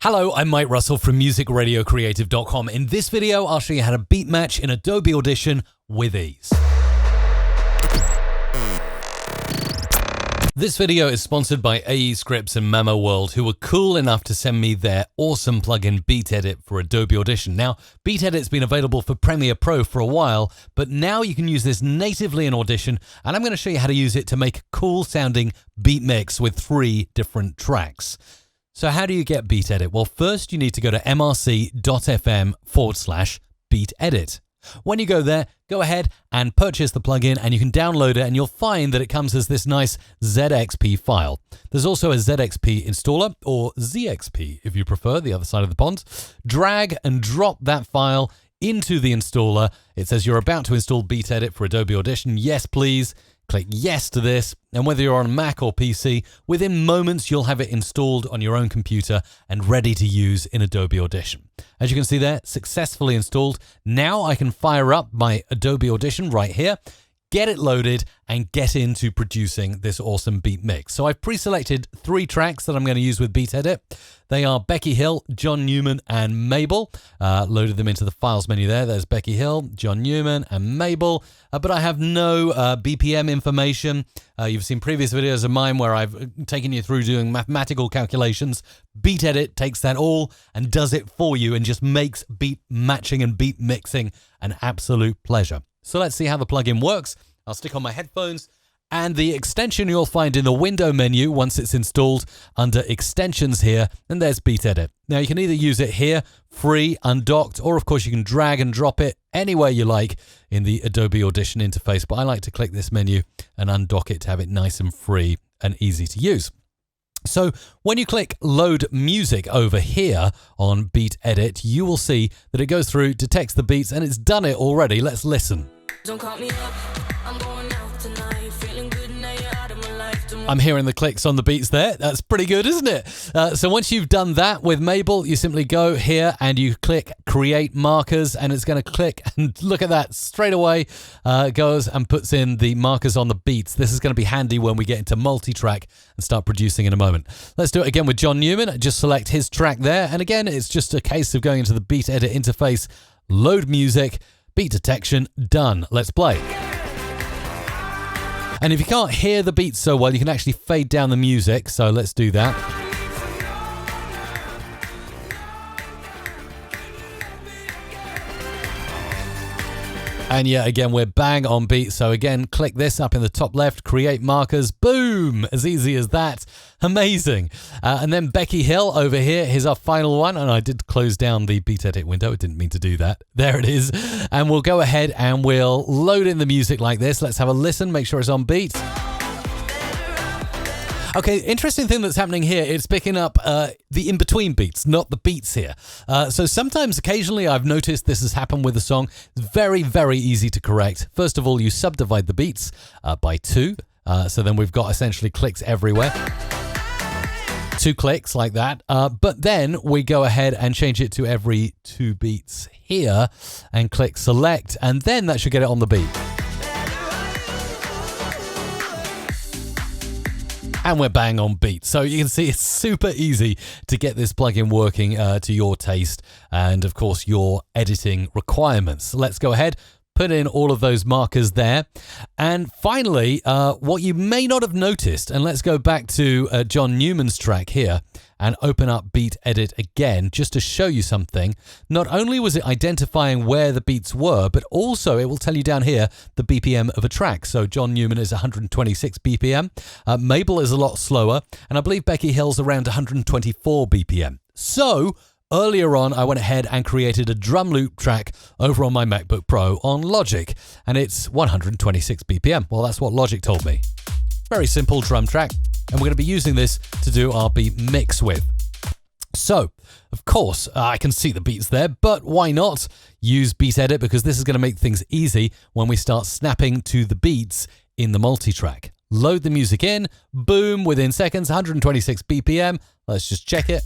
Hello, I'm Mike Russell from musicradiocreative.com. In this video, I'll show you how to beat match in Adobe Audition with ease. This video is sponsored by AE Scripts and Memo World, who were cool enough to send me their awesome plugin Beat Edit for Adobe Audition. Now, Beat Edit's been available for Premiere Pro for a while, but now you can use this natively in Audition, and I'm going to show you how to use it to make a cool sounding beat mix with 3 different tracks. So how do you get Beat Edit? Well, first you need to go to mrc.fm/Beat Edit. When you go there, go ahead and purchase the plugin and you can download it, and you'll find that it comes as this nice ZXP file. There's also a ZXP installer, or ZXP if you prefer, the other side of the pond. Drag and drop that file into the installer. It says you're about to install Beat Edit for Adobe Audition. Yes, please. Click yes to this, and whether you're on a Mac or PC, within moments you'll have it installed on your own computer and ready to use in Adobe Audition. As you can see there, successfully installed. Now I can fire up my Adobe Audition right here, get it loaded, and get into producing this awesome beat mix. So I've pre-selected 3 tracks that I'm going to use with Beat Edit. They are Becky Hill, John Newman, and Mabel. Loaded them into the files menu there. There's Becky Hill, John Newman, and Mabel. But I have no BPM information. You've seen previous videos of mine where I've taken you through doing mathematical calculations. Beat Edit takes that all and does it for you and just makes beat matching and beat mixing an absolute pleasure. So let's see how the plugin works. I'll stick on my headphones, and the extension you'll find in the window menu once it's installed under extensions here, and there's Beat Edit. Now you can either use it here, free, undocked, or of course you can drag and drop it anywhere you like in the Adobe Audition interface, but I like to click this menu and undock it to have it nice and free and easy to use. So when you click Load Music over here on Beat Edit, you will see that it goes through, detects the beats, and it's done it already. Let's listen. Don't call me up, I'm going out tonight, feeling good now you're out of my life. I'm hearing the clicks on the beats there. That's pretty good, isn't it? So once you've done that with Mabel, you simply go here and you click Create Markers, and it's going to click, and look at that, straight away goes and puts in the markers on the beats. This is going to be handy when we get into multi-track and start producing in a moment. Let's do it again with John Newman. Just select his track there, and again, it's just a case of going into the Beat Edit interface, load music, beat detection, done. Let's play. And if you can't hear the beats so well, you can actually fade down the music. So let's do that. And yeah, again, we're bang on beat. So again, click this up in the top left, create markers, boom, as easy as that. Amazing. And then Becky Hill over here, here's our final one. And I did close down the Beat Edit window. I didn't mean to do that. There it is. And we'll go ahead and we'll load in the music like this. Let's have a listen, make sure it's on beat. Okay, interesting thing that's happening here, it's picking up the in-between beats, not the beats here. So sometimes, occasionally, I've noticed this has happened with a song. It's very, very easy to correct. First of all, you subdivide the beats by 2. So then we've got essentially clicks everywhere. 2 clicks like that. But then we go ahead and change it to every 2 beats here and click select, and then that should get it on the beat. And we're bang on beat. So you can see it's super easy to get this plugin working to your taste and, of course, your editing requirements. Let's go ahead, put in all of those markers there. And finally, what you may not have noticed, and let's go back to John Newman's track here and open up Beat Edit again just to show you something. Not only was it identifying where the beats were, but also it will tell you down here the BPM of a track. So John Newman is 126 BPM, Mabel is a lot slower, and I believe Becky Hill's around 124 BPM. So earlier on, I went ahead and created a drum loop track over on my MacBook Pro on Logic, and it's 126 BPM. Well, that's what Logic told me. Very simple drum track, and we're going to be using this to do our beat mix with. So, of course, I can see the beats there, but why not use Beat Edit, because this is going to make things easy when we start snapping to the beats in the multi-track. Load the music in, boom, within seconds, 126 BPM. Let's just check it.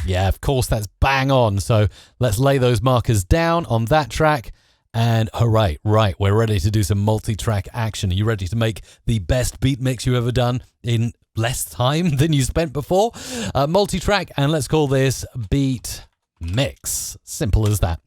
Yeah, of course, that's bang on. So let's lay those markers down on that track. And hooray, right, we're ready to do some multi-track action. Are you ready to make the best beat mix you've ever done in less time than you spent before. Multitrack, and let's call this beat mix. Simple as that.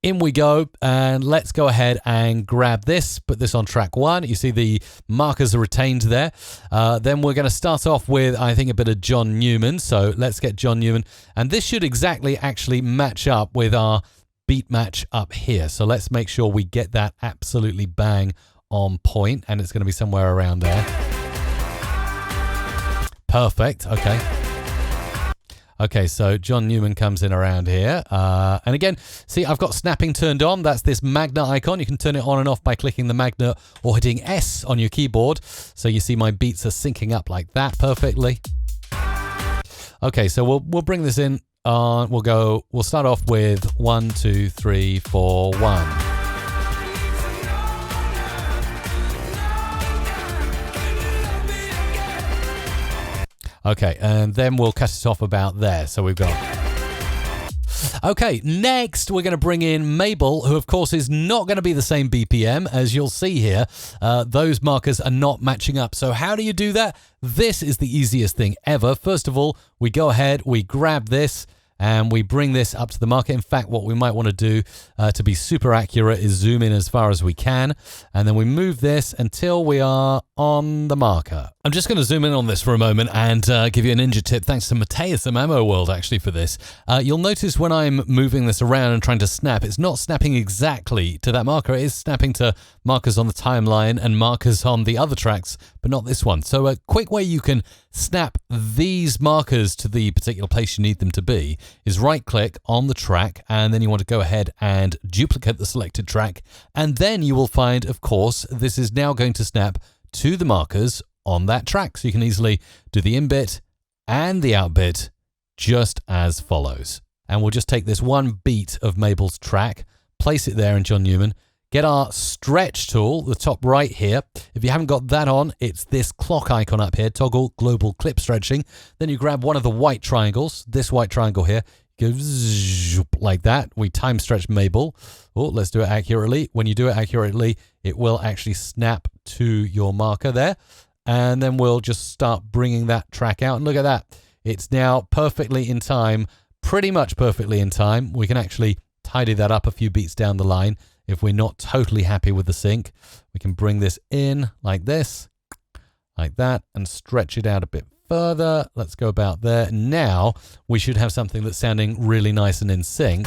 In we go, and let's go ahead and grab this, put this on track 1. You see the markers are retained there. Then we're going to start off with, I think, a bit of John Newman. So let's get John Newman. And this should exactly actually match up with our beat match up here. So let's make sure we get that absolutely bang on point, and it's going to be somewhere around there. Perfect. Okay, so John Newman comes in around here. And again, see, I've got snapping turned on. That's this magnet icon. You can turn it on and off by clicking the magnet or hitting S on your keyboard. So you see my beats are syncing up like that perfectly. Okay, so we'll bring this in. We'll start off with 1, 2, 3, 4, 1. Okay, and then we'll cut it off about there. So we've got... Okay, next we're going to bring in Mabel, who of course is not going to be the same BPM. As you'll see here, those markers are not matching up. So how do you do that? This is the easiest thing ever. First of all, we go ahead, we grab this, and we bring this up to the marker. In fact, what we might want to do to be super accurate is zoom in as far as we can. And then we move this until we are on the marker. I'm just going to zoom in on this for a moment and give you a ninja tip. Thanks to Mateus at Mamo World, actually, for this. You'll notice when I'm moving this around and trying to snap, it's not snapping exactly to that marker. It is snapping to markers on the timeline and markers on the other tracks, but not this one. So a quick way you can snap these markers to the particular place you need them to be is right-click on the track, and then you want to go ahead and duplicate the selected track, and then you will find, of course, this is now going to snap to the markers on that track. So you can easily do the in bit and the out bit just as follows. And we'll just take this one beat of Mabel's track, place it there in John Newman, get our stretch tool, the top right here. If you haven't got that on, it's this clock icon up here, toggle global clip stretching. Then you grab one of the white triangles, this white triangle here, go like that. We time stretch Mabel. Oh, let's do it accurately. When you do it accurately, it will actually snap to your marker there. And then we'll just start bringing that track out. And look at that. It's now perfectly in time, pretty much perfectly in time. We can actually tidy that up a few beats down the line. If we're not totally happy with the sync, we can bring this in like this, like that, and stretch it out a bit further. Let's go about there. Now we should have something that's sounding really nice and in sync.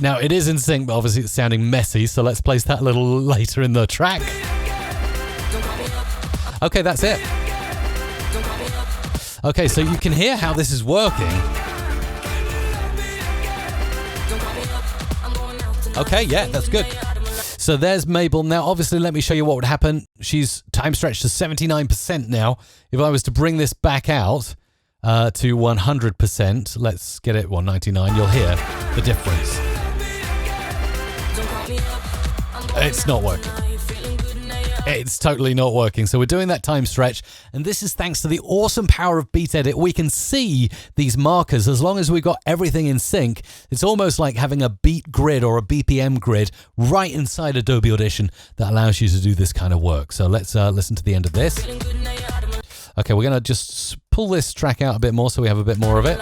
Now it is in sync, but obviously it's sounding messy, so let's place that a little later in the track. Okay, that's it. Okay, so you can hear how this is working. Okay, yeah, that's good. So there's Mabel. Now, obviously, let me show you what would happen. She's time stretched to 79% now. If I was to bring this back out to 100%, let's get it 199, you'll hear the difference. It's not working. It's totally not working. So we're doing that time stretch, and this is thanks to the awesome power of Beat Edit. We can see these markers as long as we've got everything in sync. It's almost like having a beat grid or a BPM grid right inside Adobe Audition that allows you to do this kind of work. So let's listen to the end of this. Okay, we're going to just pull this track out a bit more so we have a bit more of it.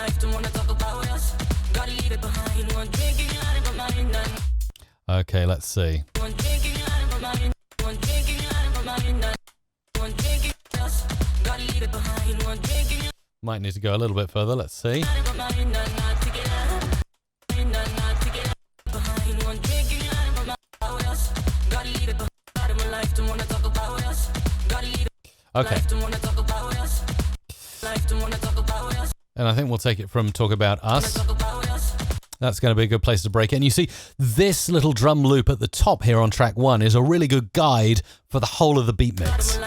Okay, let's see. Might need to go a little bit further. Let's see. Okay. And I think we'll take it from Talk About Us. That's going to be a good place to break it. And you see, this little drum loop at the top here on track 1 is a really good guide for the whole of the beat mix.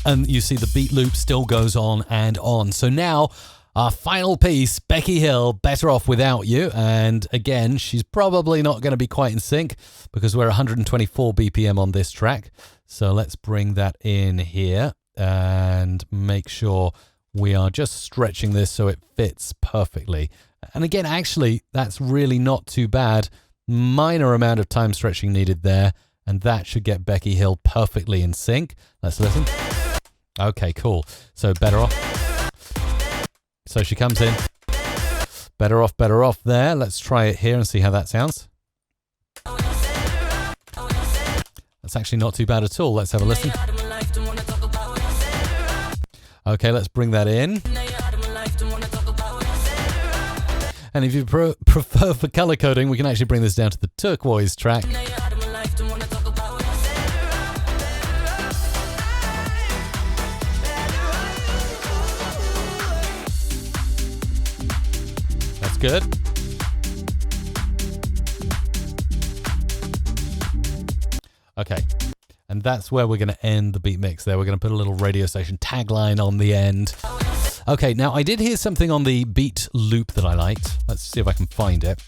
And you see the beat loop still goes on and on. So now our final piece, Becky Hill, Better Off Without You. And again, she's probably not going to be quite in sync because we're 124 BPM on this track. So let's bring that in here and make sure we are just stretching this so it fits perfectly. And again, actually, that's really not too bad. Minor amount of time stretching needed there. and that should get Becky Hill perfectly in sync. Let's listen. Okay, cool. So better off. So she comes in. Better off there. Let's try it here and see how that sounds. That's actually not too bad at all. Let's have a listen. Okay, let's bring that in. And if you prefer for color coding, we can actually bring this down to the turquoise track. That's good. Okay, and that's where we're going to end the beat mix there. We're going to put a little radio station tagline on the end. Okay, now I did hear something on the beat loop that I liked. Let's see if I can find it.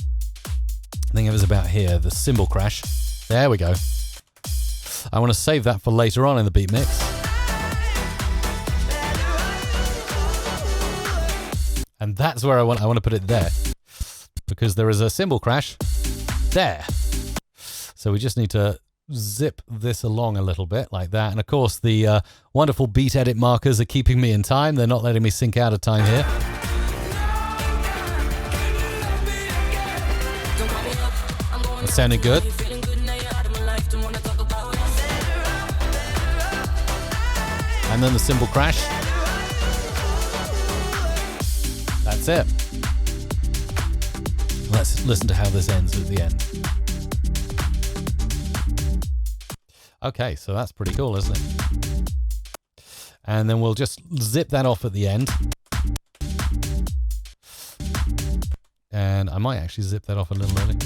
I think it was about here, the cymbal crash. There we go. I want to save that for later on in the beat mix. And that's where I want to put it there. Because there is a cymbal crash there. So we just need to zip this along a little bit like that. And of course the wonderful beat edit markers are keeping me in time. They're not letting me sync out of time here. That's sounding good. And then the cymbal crash. That's it. Let's listen to how this ends at the end. Okay, so that's pretty cool, isn't it? And then we'll just zip that off at the end. And I might actually zip that off a little early.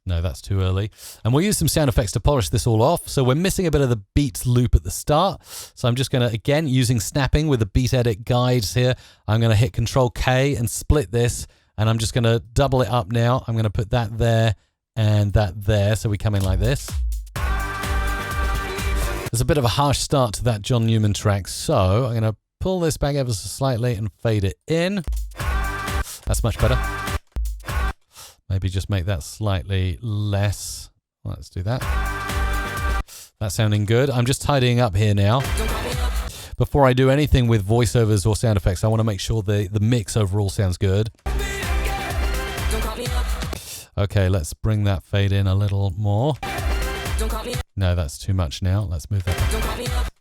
No, that's too early. And we'll use some sound effects to polish this all off. So we're missing a bit of the beats loop at the start. So I'm just going to, again, using snapping with the beat edit guides here, I'm going to hit Control K and split this. And I'm just going to double it up now. I'm going to put that there and that there. So we come in like this. There's a bit of a harsh start to that John Newman track, so I'm going to pull this back ever so slightly and fade it in. That's much better. Maybe just make that slightly less. Let's do that. That's sounding good. I'm just tidying up here now. Before I do anything with voiceovers or sound effects, I want to make sure the mix overall sounds good. Okay, let's bring that fade in a little more. No, that's too much now. Let's move that up.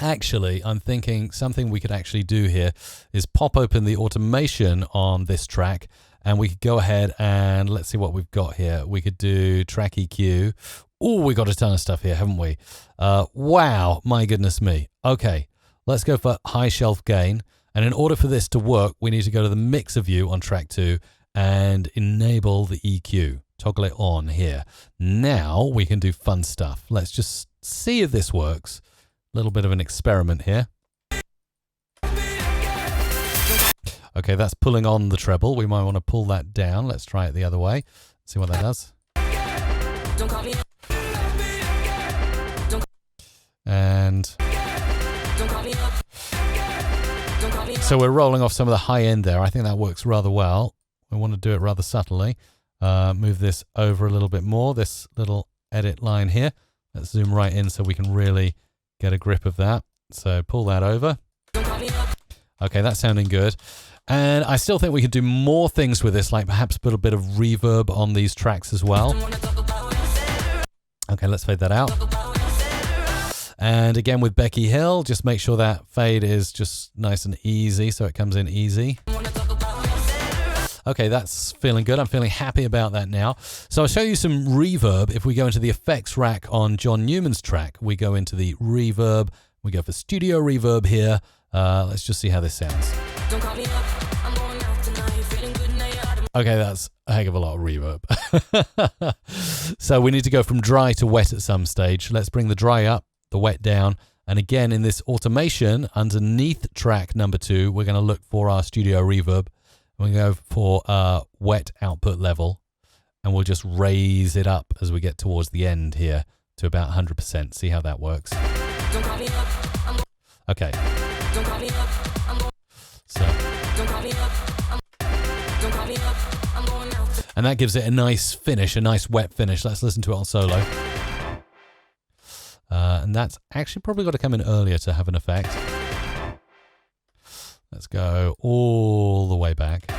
Actually, I'm thinking something we could actually do here is pop open the automation on this track, and we could go ahead and let's see what we've got here. We could do track EQ. Oh, we got a ton of stuff here, haven't we? Wow, my goodness me. Okay, let's go for high shelf gain. And in order for this to work, we need to go to the mixer view on track 2 and enable the EQ. Toggle it on here. Now we can do fun stuff. Let's just see if this works. A little bit of an experiment here. Okay, that's pulling on the treble. We might want to pull that down. Let's try it the other way. See what that does. And so we're rolling off some of the high end there. I think that works rather well. We want to do it rather subtly. Move this over a little bit more, this little edit line here. Let's zoom right in so we can really get a grip of that. So pull that over. Okay, that's sounding good. And I still think we could do more things with this, like perhaps put a bit of reverb on these tracks as well. Okay, let's fade that out. And again with Becky Hill, just make sure that fade is just nice and easy so it comes in easy. Okay, that's feeling good. I'm feeling happy about that now. So I'll show you some reverb. If we go into the effects rack on John Newman's track, we go into the reverb. We go for studio reverb here. Let's just see how this sounds. Okay, that's a heck of a lot of reverb. So we need to go from dry to wet at some stage. Let's bring the dry up, the wet down. And again, in this automation, underneath track number 2, we're going to look for our studio reverb. We go for wet output level, and we'll just raise it up as we get towards the end here to about 100%. See how that works. Okay. So And that gives it a nice finish, a nice wet finish. Let's listen to it on solo. And that's actually probably got to come in earlier to have an effect. Let's go all the way back.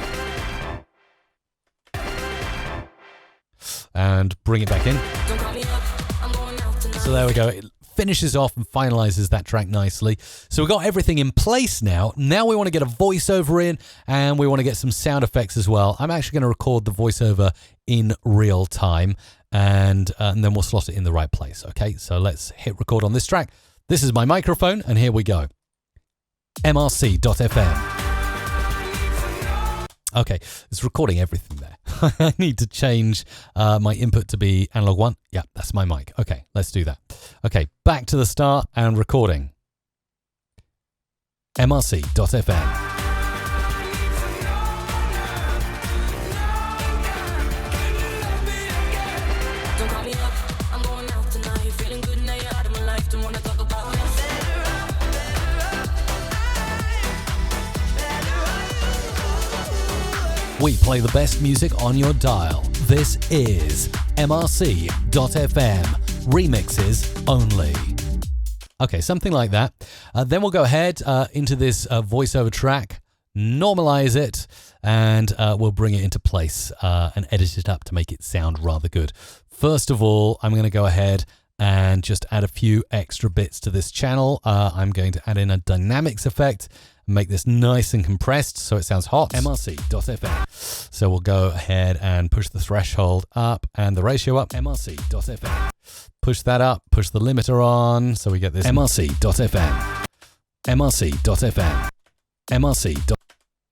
And bring it back in. So there we go. It finishes off and finalizes that track nicely. So we've got everything in place now. Now we want to get a voiceover in, and we want to get some sound effects as well. I'm actually going to record the voiceover in real time, and then we'll slot it in the right place. Okay, so let's hit record on this track. This is my microphone, and here we go. MRC.FM. Okay, it's recording everything there. I need to change my input to be analog 1. Yeah, that's my mic. Okay, let's do that. Okay, back to the start and recording. MRC.FM. We play the best music on your dial. This is MRC.FM. Remixes only. Okay, something like that. Then we'll go ahead into this voiceover track, normalize it, and we'll bring it into place and edit it up to make it sound rather good. First of all, I'm going to go ahead and just add a few extra bits to this channel. I'm going to add in a dynamics effect, make this nice and compressed so it sounds hot. MRC.FM. So we'll go ahead and push the threshold up and the ratio up. MRC.FM. Push that up, push the limiter on so we get this. MRC.FM. MRC.FM.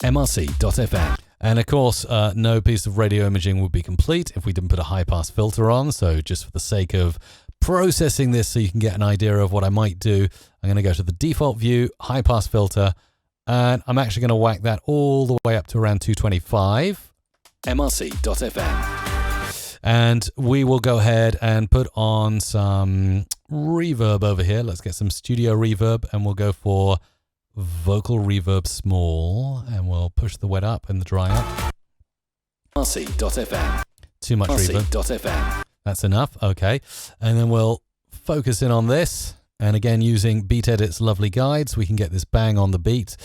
MRC.FM. And of course, no piece of radio imaging would be complete if we didn't put a high pass filter on. So just for the sake of processing this so you can get an idea of what I might do, I'm going to go to the default view, high pass filter, and I'm actually going to whack that all the way up to around 225. MRC.FM. And we will go ahead and put on some reverb over here. Let's get some studio reverb, and we'll go for vocal reverb small, and we'll push the wet up and the dry up. MRC.FM. Too much reverb. That's enough. Okay. And then we'll focus in on this. And again, using Beat Edit's lovely guides, we can get this bang on the beat.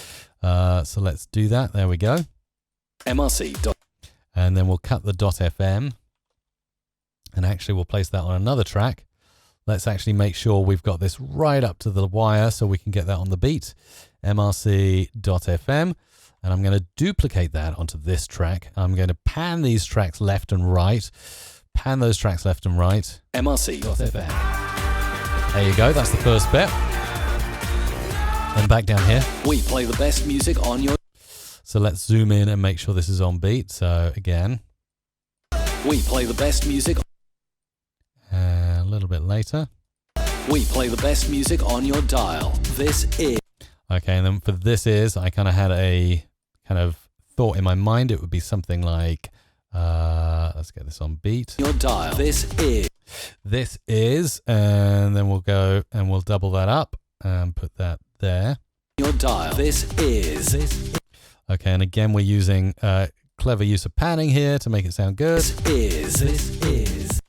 So let's do that. There we go. MRC. And then we'll cut the .fm. And actually, we'll place that on another track. Let's actually make sure we've got this right up to the wire so we can get that on the beat. MRC.fm. And I'm going to duplicate that onto this track. I'm going to pan these tracks left and right. Pan those tracks left and right. MRC.fm. There you go, that's the first bit. And back down here. We play the best music on your... So let's zoom in and make sure this is on beat. So again. We play the best music... a little bit later. We play the best music on your dial. This is... Okay, and then for this is, I kind of had a kind of thought in my mind. It would be something like... let's get this on beat. Your dial. This is, and then we'll go and we'll double that up and put that there. Your dial. This is. Okay, and again we're using clever use of panning here to make it sound good. This is.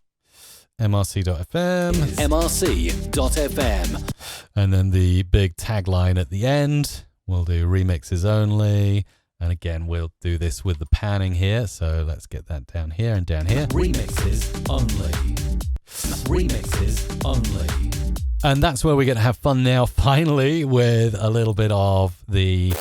MRC.fm. MRC.fm. And then the big tagline at the end. We'll do remixes only. And again, we'll do this with the panning here. So let's get that down here and down here. Remixes only. Remixes only. And that's where we're going to have fun now, finally, with a little bit of the...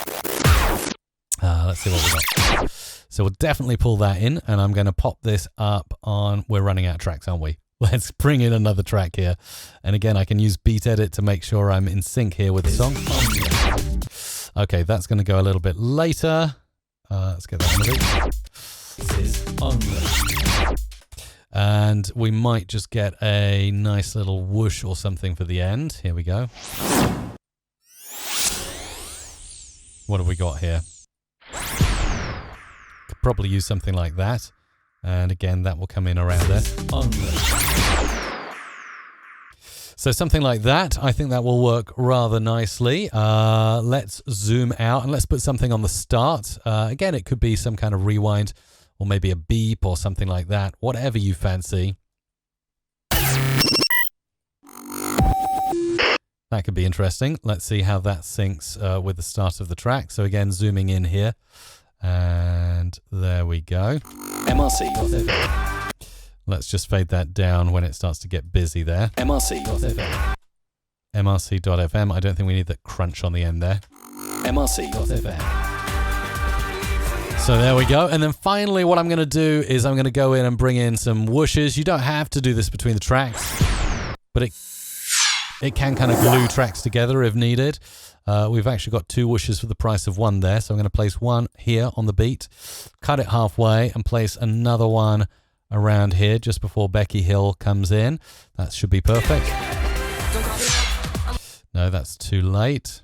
let's see what we got. So we'll definitely pull that in, and I'm going to pop this up on... We're running out of tracks, aren't we? Let's bring in another track here. And again, I can use Beat Edit to make sure I'm in sync here with the song. Okay, that's going to go a little bit later. Let's get that on the beat. This is only. And we might just get a nice little whoosh or something for the end. Here we go. What have we got here? Could probably use something like that. And again, that will come in around there. So something like that, I think that will work rather nicely. Let's zoom out and let's put something on the start. Again, it could be some kind of rewind or maybe a beep or something like that, whatever you fancy. That could be interesting. Let's see how that syncs with the start of the track. So again, zooming in here. And there we go. MRC. Let's just fade that down when it starts to get busy there. MRC. MRC.fm. I don't think we need that crunch on the end there. MRC. So there we go. And then finally what I'm going to do is I'm going to go in and bring in some whooshes. You don't have to do this between the tracks, but it can kind of glue tracks together if needed. We've actually got 2 whooshes for the price of 1 there. So I'm going to place one here on the beat, cut it halfway, and place another one around here just before Becky Hill comes in. That should be perfect. No, that's too late.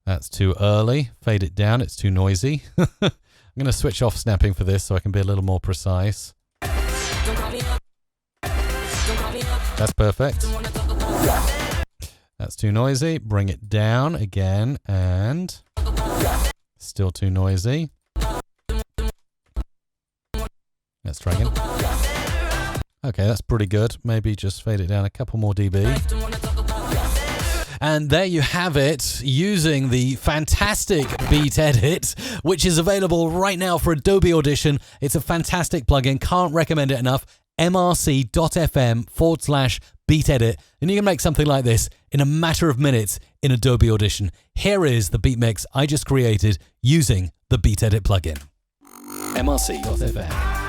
That's too early. Fade it down. It's too noisy. I'm going to switch off snapping for this so I can be a little more precise. That's perfect. That's too noisy. Bring it down again, and still too noisy. Let's try again. Okay, that's pretty good. Maybe just fade it down a couple more dB. And there you have it, using the fantastic Beat Edit, which is available right now for Adobe Audition. It's a fantastic plugin. Can't recommend it enough. mrc.fm/Beat Edit. And you can make something like this in a matter of minutes in Adobe Audition. Here is the beat mix I just created using the Beat Edit plugin. MRC.fm.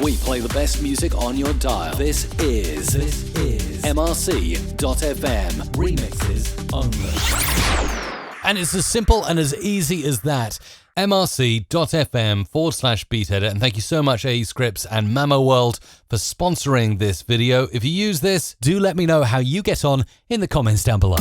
We play the best music on your dial. This is MRC.fm. Remixes only. And it's as simple and as easy as that. mrc.fm/Beat Edit. And thank you so much, AE Scripts and Mamo World, for sponsoring this video. If you use this, do let me know how you get on in the comments down below.